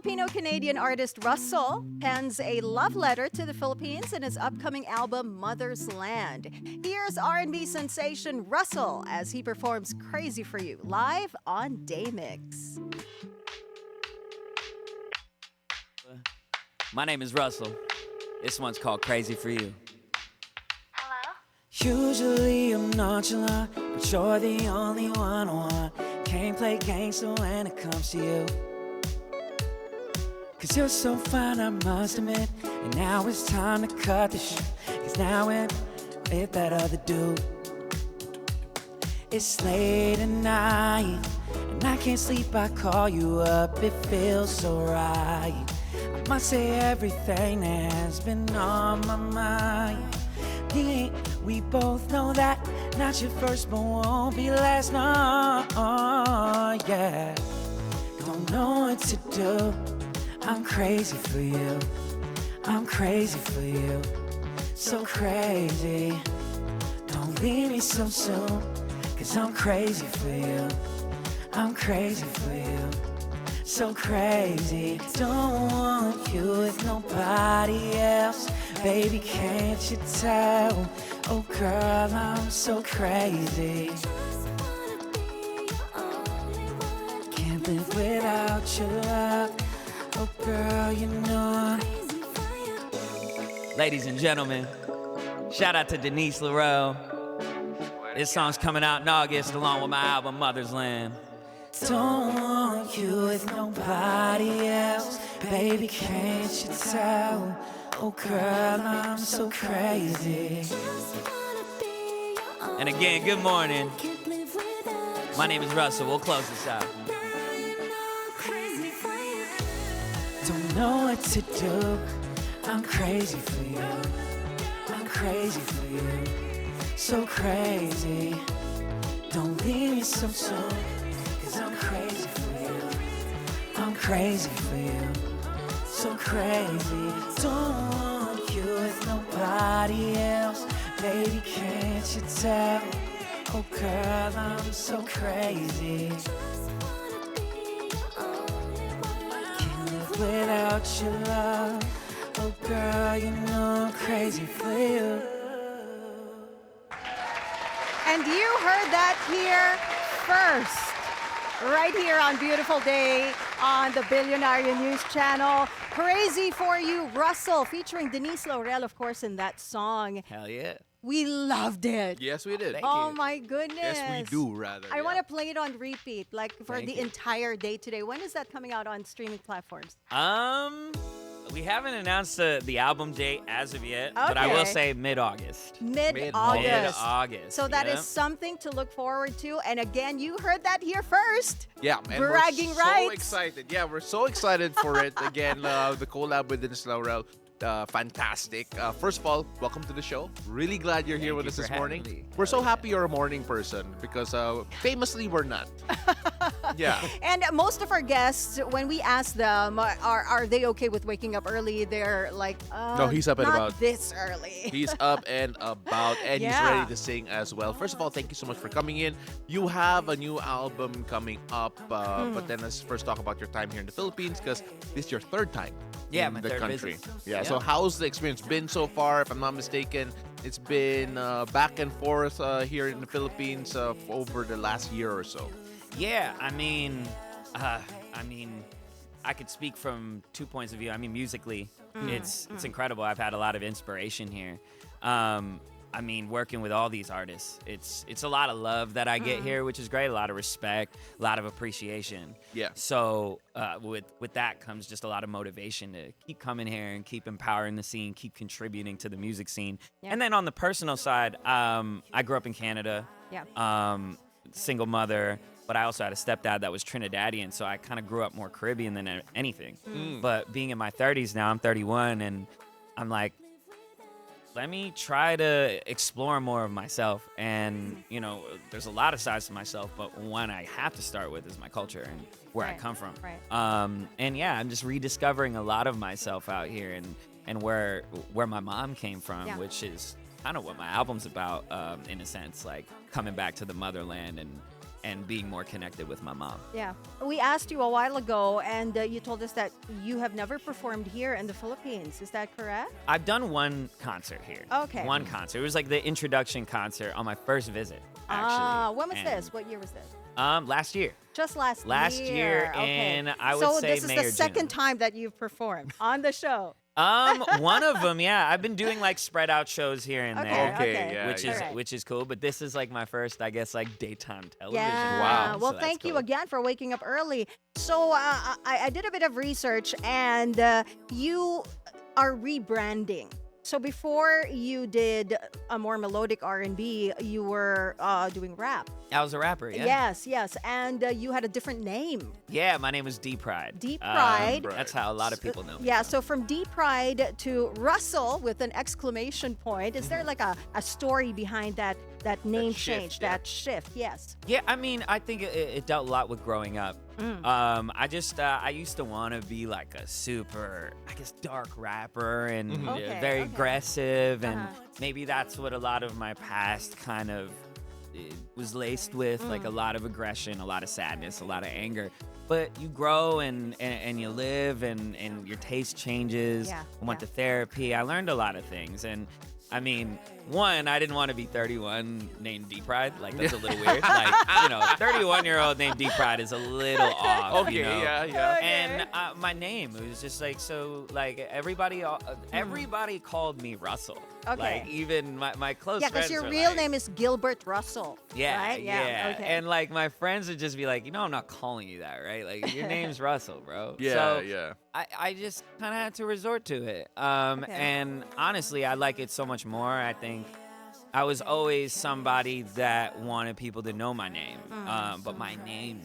Filipino-Canadian artist Russell pens a love letter to the Philippines in his upcoming album Mother's Land. Here's R&B sensation Russell as he performs Crazy For You live on Daymix. My name is Russell. This one's called Crazy For You. Usually I'm nonchalant, but you're the only one I want. Can't play gangster when it comes to you. Cause you're so fine, I must admit. And now it's time to cut the shit. Cause now I'm with that other dude. It's late at night, and I can't sleep, I call you up, it feels so right. I must say everything that has been on my mind. We both know that not your first but won't be last, no, yeah. Don't know what to do, I'm crazy for you. I'm crazy for you, so crazy. Don't leave me so soon, cause I'm crazy for you. I'm crazy for you, so crazy. Don't want you with nobody else. Baby, can't you tell? Oh girl, I'm so crazy. Can't live without your love. Oh girl, you know. Ladies and gentlemen, shout out to Denise Laurel. This song's coming out in August along with my album Mother's Land. Don't want you with nobody else. Baby, can't you tell? Oh girl, I'm so crazy. And again, good morning. My name is Russell. We'll close this out. Don't know what to do. I'm crazy for you. I'm crazy for you. So crazy. Don't leave me so soon. Cause I'm crazy for you. I'm crazy for you. So crazy. Don't want you with nobody else. Baby, can't you tell? Oh girl, I'm so crazy. Can't live without your love. Oh girl, you know I'm crazy for you. And you heard that here first. Right here on Beautiful Day on the Bilyonaryo News Channel. Crazy For You, Russell, featuring Denise Laurel, of course, in that song. Hell yeah. We loved it. Yes, we did. Oh my goodness. Yes, we do, rather. I want to play it on repeat, like for Thank the you. entire day today. When is that coming out on streaming platforms? We haven't announced the album date as of yet, but I will Okay. say mid-August. Mid-August. Mid-August. So that yeah. is something to look forward to. And again, you heard that here first. Yeah, and Bragging we're so rights. excited. Yeah, we're so excited for it. Again, the collab with Denise Laurel, fantastic. First of all, welcome to the show. Really glad you're here Thank with you us for this having morning. me. We're so Hell yeah. happy you're a morning person because famously we're not. Yeah. And most of our guests, when we ask them, are they okay with waking up early? They're like, No, he's up and not about. this early. He's up and about, and he's Yeah. ready to sing as well. First of all, thank you so much for coming in. You have a new album coming up, but then let's first talk about your time here in the Philippines, because this is your third time Yeah, in my the third country. visit. Yeah, Yeah. so how's the experience been so far? If I'm not mistaken, it's been back and forth here in the Philippines over the last year or so. Yeah, I mean, I could speak from 2 points of view. I mean, musically, it's incredible. I've had a lot of inspiration here. I mean, working with all these artists, it's a lot of love that I get here, which is great. A lot of respect, a lot of appreciation. Yeah. So with that comes just a lot of motivation to keep coming here and keep empowering the scene, keep contributing to the music scene. Yeah. And then on the personal side, I grew up in Canada. Yeah. Single mother, but I also had a stepdad that was Trinidadian, so I kind of grew up more Caribbean than anything. But being in my 30s now, I'm 31, and I'm like, let me try to explore more of myself. And, you know, there's a lot of sides to myself, but one I have to start with is my culture and where I Right, come from. right. And yeah, I'm just rediscovering a lot of myself out here and where my mom came from, Yeah. which is kind of what my album's about, in a sense, like coming back to the motherland and and being more connected with my mom. Yeah. We asked you a while ago, and you told us that you have never performed here in the Philippines. Is that correct? I've done one concert here. Okay. One concert. It was like the introduction concert on my first visit, actually. When was And, this? What year was this? Last year. Just last Last year, Okay. and I would so say this is May the or second June. time that you've performed on the show. One of them, yeah. I've been doing like spread out shows here and Okay, there. okay. yeah, which is Alright. which is cool, but this is like my first, I guess, like daytime television. Yeah. Wow. Well, So that's thank you cool. again for waking up early. So I did a bit of research, and you are rebranding. So before you did a more melodic R&B, you were doing rap. I was a rapper, yeah. Yes, and you had a different name. Yeah, my name was D Pride. D Pride. That's how a lot of people know me. Yeah, so from D Pride to Russell with an exclamation point. Is there like a story behind that name shift, change, yeah. that shift? Yes. Yeah, I mean, I think it dealt a lot with growing up. I used to want to be like a super, I guess, dark rapper and Okay, very okay. aggressive, and Uh-huh. maybe that's what a lot of my past kind of was laced with, like a lot of aggression, a lot of sadness, a lot of anger. But you grow and you live, and your taste changes. Yeah, I went yeah. to therapy. I learned a lot of things, and I mean, one, I didn't want to be 31 named D Pride. Like, that's a little weird. Like, 31-year-old named D Pride is a little off. Okay, you know? yeah. And my name, it was just like, so, like, everybody called me Russell. Okay. Like, even my close Yeah, friends because your were real like, name is Gilbert Russell. yeah, right? yeah. Okay. And, like, my friends would just be like, I'm not calling you that, right? Like, your name's Russell, bro. Yeah, So, yeah. I just kind of had to resort to it. Okay. And honestly, I like it so much more. I think I was always somebody that wanted people to know my name, but my name.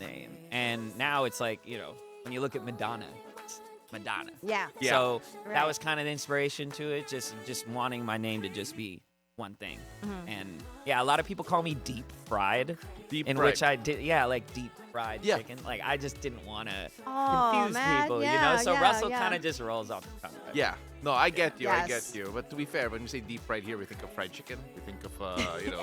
And now it's like, when you look at Madonna, it's Madonna. Yeah. Yeah. So Right. that was kind of the inspiration to it, just wanting my name to just be one thing. And yeah, a lot of people call me Deep Fried, Deep in fried. which I did, like deep fried Yeah. chicken. Like, I just didn't want to Oh, confuse man. people, Yeah, So yeah, Russell yeah. kind of just rolls off the tongue. Yeah. No, I get you. I Yes. get you. But to be fair, when we say deep fried here, we think of fried chicken. We think of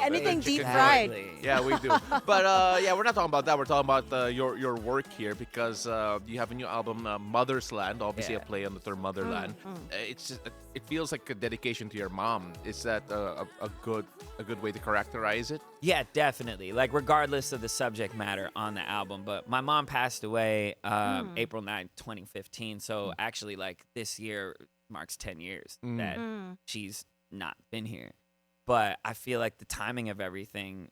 Anything the deep chicken fried. joint. Yeah, we do. But yeah, we're not talking about that. We're talking about your work here, because you have a new album, Mother's Land. Obviously, Yeah. a play on the term motherland. It's just, it feels like a dedication to your mom. Is that a good way to characterize it? Yeah, definitely. Like, regardless of the subject matter on the album. But my mom passed away April 9th, 2015. So actually, like, this year marks 10 years that she's not been here. But I feel like the timing of everything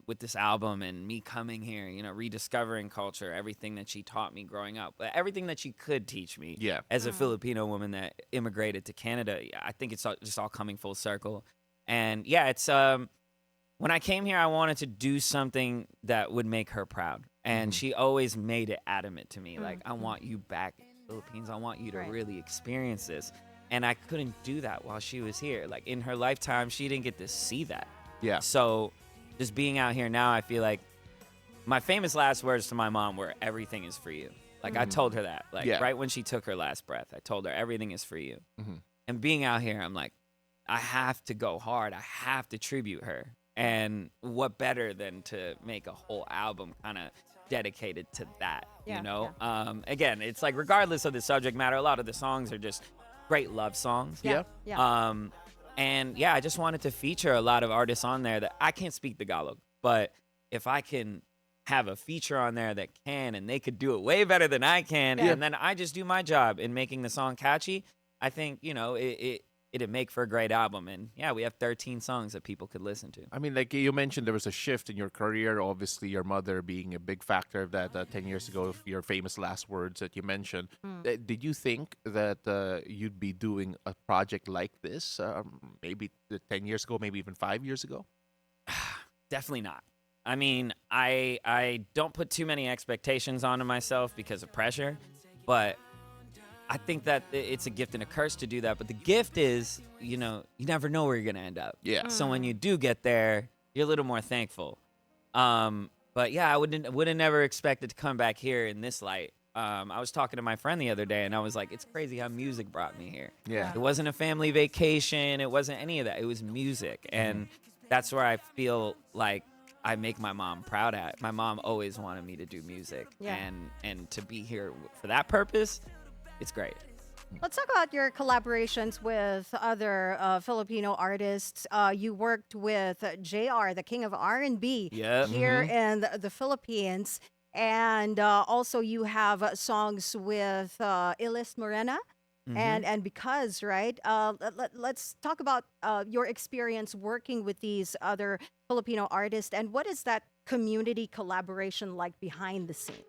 with this album and me coming here, rediscovering culture, everything that she taught me growing up, everything that she could teach me Yeah. as a Filipino woman that immigrated to Canada, I think it's just all coming full circle. And yeah, it's when I came here, I wanted to do something that would make her proud. And she always made it adamant to me, like, I want you back in the Philippines. I want you to Right. really experience this. And I couldn't do that while she was here. Like, in her lifetime, she didn't get to see that. Yeah. So just being out here now, I feel like my famous last words to my mom were, everything is for you. Like, I told her that, like, Yeah. right when she took her last breath, I told her everything is for you. Mhm. And being out here, I'm like, I have to go hard. I have to tribute her. And what better than to make a whole album kind of dedicated to that, Yeah, Again, it's like, regardless of the subject matter, a lot of the songs are just great love songs. Yeah. Yeah. And yeah, I just wanted to feature a lot of artists on there that I can't speak Tagalog, but if I can have a feature on there that can, and they could do it way better than I can, Yeah. and then I just do my job in making the song catchy, I think, it'd make for a great album. And yeah, we have 13 songs that people could listen to. I mean, like you mentioned, there was a shift in your career. Obviously, your mother being a big factor of that 10 years ago, your famous last words that you mentioned. Did you think that you'd be doing a project like this maybe 10 years ago, maybe even 5 years ago? Definitely not. I mean, I don't put too many expectations onto myself because of pressure, but I think that it's a gift and a curse to do that. But the gift is, you never know where you're going to end up. Yeah. So when you do get there, you're a little more thankful. But yeah, I would have never expected to come back here in this light. I was talking to my friend the other day, and I was like, it's crazy how music brought me here. Yeah. It wasn't a family vacation. It wasn't any of that. It was music. And that's where I feel like I make my mom proud at. My mom always wanted me to do music, Yeah. and to be here for that purpose, it's great. Let's talk about your collaborations with other Filipino artists. You worked with JR, the king of R&B, Yep. here in the Philippines. And also you have songs with Ilis Morena and Because, right? Let's talk about your experience working with these other Filipino artists, and what is that community collaboration like behind the scenes?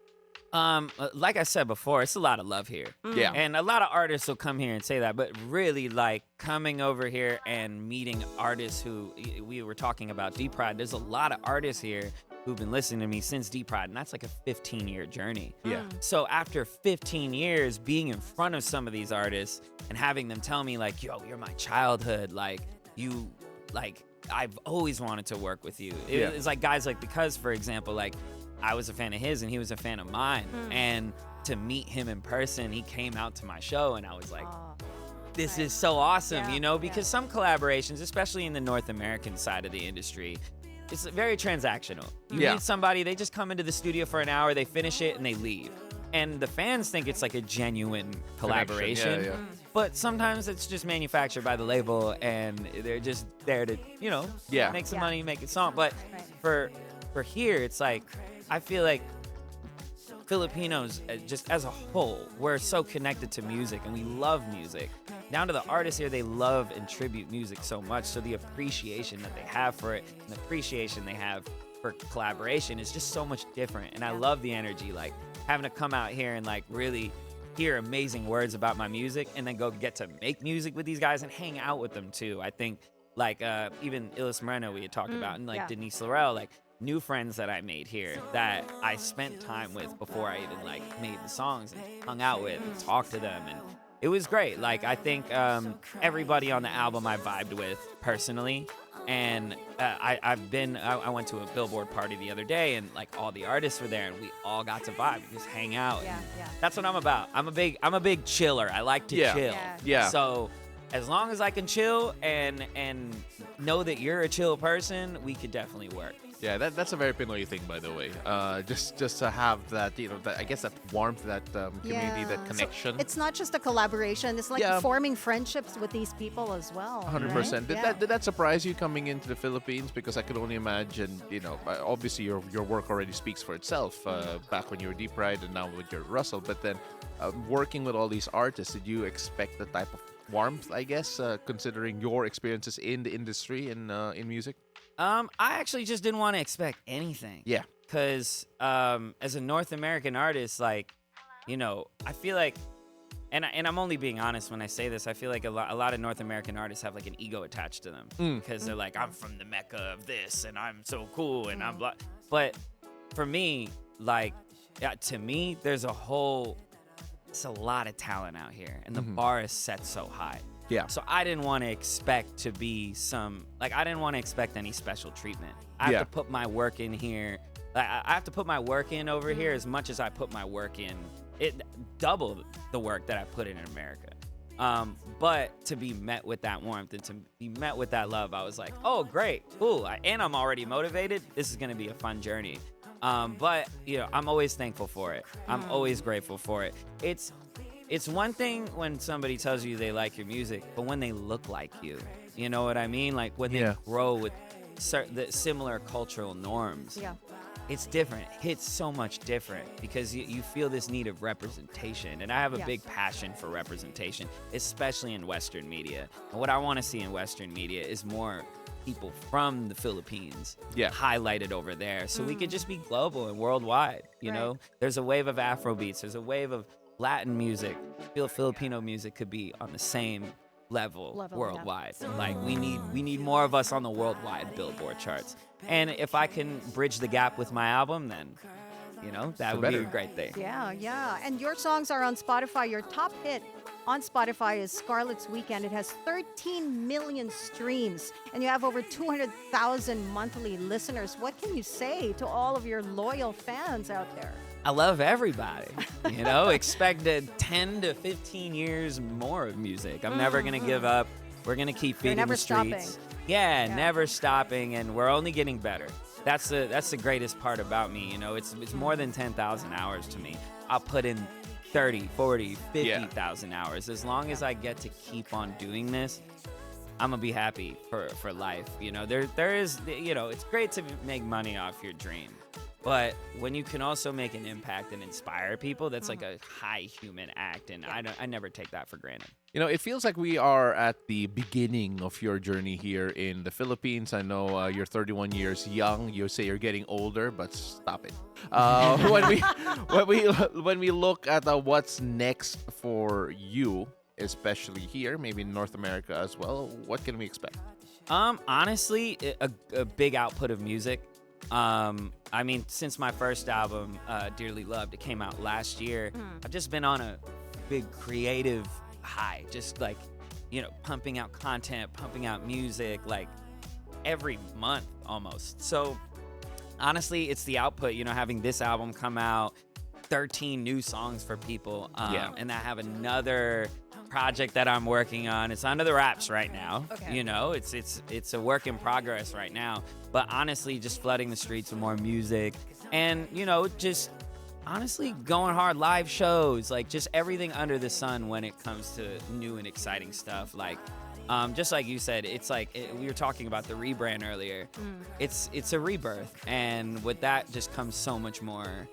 Like I said before, it's a lot of love here. Yeah. And a lot of artists will come here and say that, but really, like, coming over here and meeting artists who we were talking about Deep Pride, there's a lot of artists here who've been listening to me since Deep Pride, and that's like a 15-year journey. Yeah. So after 15 years being in front of some of these artists and having them tell me, like, yo, you're my childhood, like, you, like, I've always wanted to work with you. It's like guys like Because, for example, like, I was a fan of his and he was a fan of mine. And to meet him in person, he came out to my show and I was like, this is so awesome, you know, because some collaborations, especially in the North American side of the industry, it's very transactional. You meet somebody, they just come into the studio for an hour, they finish it and they leave. And the fans think it's like a genuine collaboration. But sometimes it's just manufactured by the label and they're just there to, you know, make some money, make a song. But for here, it's like, I feel like Filipinos, just as a whole, we're so connected to music and we love music. Down to the artists here, they love and tribute music so much. So the appreciation that they have for it and the appreciation they have for collaboration is just so much different. And I love the energy, like having to come out here and like really hear amazing words about my music and then go get to make music with these guys and hang out with them too. I think like even Ilis Moreno we had talked about and like Denise Laurel, like new friends that I made here that I spent time with before I even like made the songs and hung out with and talked to them, and it was great. Like I think everybody on the album I vibed with personally, and I went to a Billboard party the other day and like all the artists were there and we all got to vibe and just hang out. That's what I'm about. I'm a big chiller. I like to chill. So as long as I can chill and know that you're a chill person, we could definitely work. Yeah, that's a very Pinoy thing, by the way. Just to have that, you know, that, I guess that warmth, that community, that connection. So it's not just a collaboration; it's like forming friendships with these people as well. 100%. Right? Did that surprise you coming into the Philippines? Because I could only imagine, you know, obviously your work already speaks for itself. Back when you were Deep Pride and now with your Russell, but then working with all these artists, did you expect the type of warmth, I guess, considering your experiences in the industry in music? I actually just didn't want to expect anything. Yeah. Because as a North American artist, like, you know, I feel like, and I'm only being honest when I say this, I feel like a lot of North American artists have like an ego attached to them. Because they're like, I'm from the Mecca of this, and I'm so cool, and I'm blah. But for me, like, to me, there's it's a lot of talent out here, and the bar is set so high. Yeah. So I didn't want to expect to be I didn't want to expect any special treatment. I have to put my work in here. I have to put my work in over here as much as I put my work in. It double the work that I put in America. But to be met with that warmth and to be met with that love, I was like, oh, great, cool. And I'm already motivated. This is going to be a fun journey. But, you know, I'm always thankful for it. I'm always grateful for it. It's one thing when somebody tells you they like your music, but when they look like you know what I mean? Like when they grow with the similar cultural norms, it's different. It hits so much different because you feel this need of representation. And I have a big passion for representation, especially in Western media. And what I want to see in Western media is more people from the Philippines highlighted over there so we could just be global and worldwide. You know, there's a wave of Afrobeats, there's a wave of Latin music. I feel Filipino music could be on the same level worldwide. Like we need more of us on the worldwide Billboard charts. And if I can bridge the gap with my album, then you know that would be a great thing. Yeah. And your songs are on Spotify. Your top hit on Spotify is Scarlett's Weekend. It has 13 million streams, and you have over 200,000 monthly listeners. What can you say to all of your loyal fans out there? I love everybody. You know, expect 10 to 15 years more of music. I'm never going to give up. We're going to keep feeding the streets. Stopping. Yeah, never stopping, and we're only getting better. that's the greatest part about me. You know, it's more than 10,000 hours to me. I'll put in 30, 40, 50,000 hours. As long as I get to keep on doing this, I'm gonna be happy for life. You know, there is, you know, it's great to make money off your dream, but when you can also make an impact and inspire people, that's like a high human act, and I never take that for granted. You know, it feels like we are at the beginning of your journey here in the Philippines. I know you're 31 years young. You say you're getting older, but stop it. When we look at what's next for you, especially here, maybe in North America as well, what can we expect? Honestly, a big output of music. I mean, since my first album, Dearly Loved, it came out last year, I've just been on a big creative high, just like, you know, pumping out content, pumping out music, like every month almost. So honestly, it's the output, you know, having this album come out, 13 new songs for people, and I have another project that I'm working on. It's under the wraps right now. Okay. You know, it's a work in progress right now. But honestly, just flooding the streets with more music, and you know, just honestly going hard, live shows, like just everything under the sun when it comes to new and exciting stuff. Like, just like you said, it's like we were talking about the rebrand earlier. It's a rebirth, and with that just comes so much more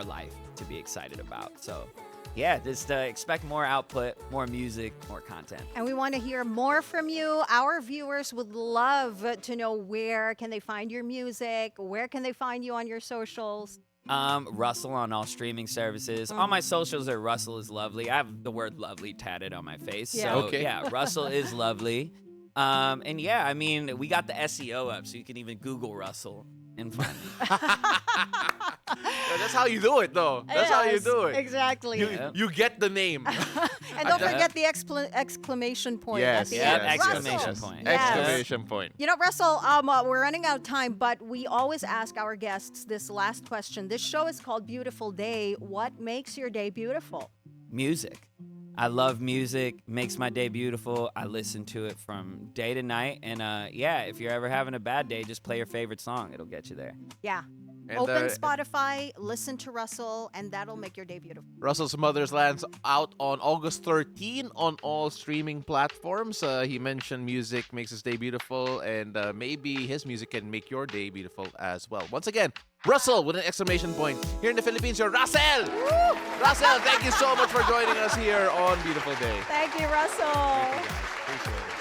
life to be excited about. So yeah, just expect more output, more music, more content. And we want to hear more from you. Our viewers would love to know, where can they find your music? Where can they find you on your socials? Russell on all streaming services. All my socials are Russell is Lovely. I have the word lovely tatted on my face. Yeah. So yeah, Russell is Lovely. And yeah, I mean, we got the SEO up, so you can even Google Russell and find me. That's how you do it, though. That's how you do it. Exactly. You get the name. And don't forget the exclamation point at the Yeah, end. exclamation Russell. point. Yes. Exclamation point. You know, Russell, we're running out of time, but we always ask our guests this last question. This show is called Beautiful Day. What makes your day beautiful? Music. I love music. Makes my day beautiful. I listen to it from day to night. And yeah, if you're ever having a bad day, just play your favorite song. It'll get you there. Yeah. And, Open Spotify, listen to Russell, and that'll make your day beautiful. Russell's Mother's Land's out on August 13 on all streaming platforms. He mentioned music makes his day beautiful, and maybe his music can make your day beautiful as well. Once again, Russell with an exclamation point. Here in the Philippines, you're Russell! Woo! Russell, thank you so much for joining us here on Beautiful Day. Thank you, Russell. Thank you, guys. Appreciate it.